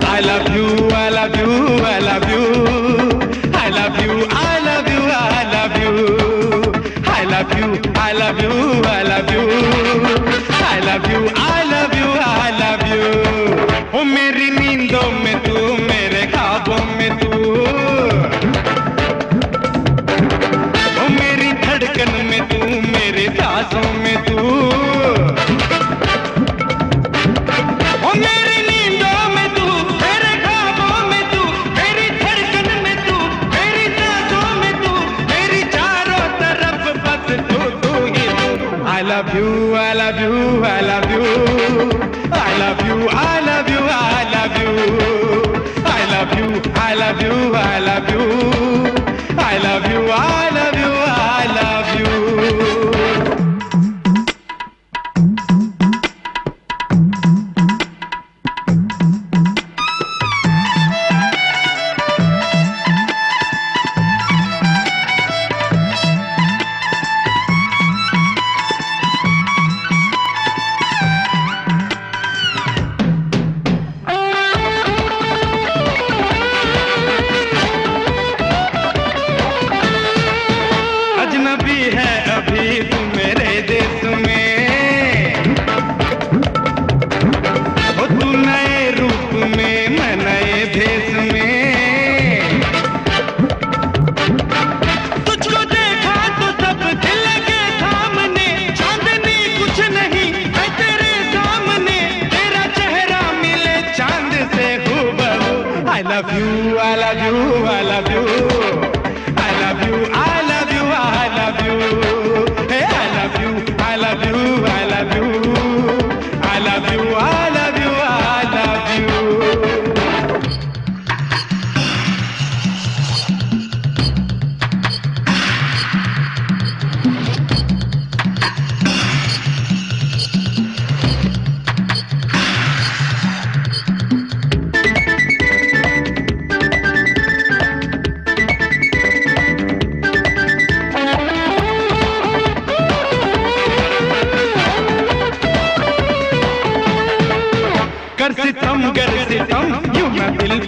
I love you, I love you, I love you. I love you, I love you, I love you. I love you, I love you, I love you. I love you, I love you, I love you. ओ मेरी नींदों में तू, मेरे ख्वाबों में तू, ओ मेरी धड़कन में तू, मेरे सांसों में तू, ओ मेरी नींदों में तू, मेरे ख्वाबों में तू, मेरी धड़कन में तू, मेरी सांसों में तू, मेरी चारों तरफ बस तू तू ही तू। I love you, I love you, I love you. I love you, I love you, I love you. I love you, I love you, I love you. I love you, I love you, I love you. अजनबी है अभी तू मेरे देश में, ओ तू नए रूप में, मैं नए भेष में। तुझको देखा तो सब दिल लगे थामने, चांदनी कुछ नहीं है तेरे सामने, तेरा चेहरा मिले चांद से हूबहू। I love you, I love you, I love you. I love you, I love you, I love you. Hey, I love you, I love you, I love you. I love you, I love you, I love you. कर सितम यूं मैं दिल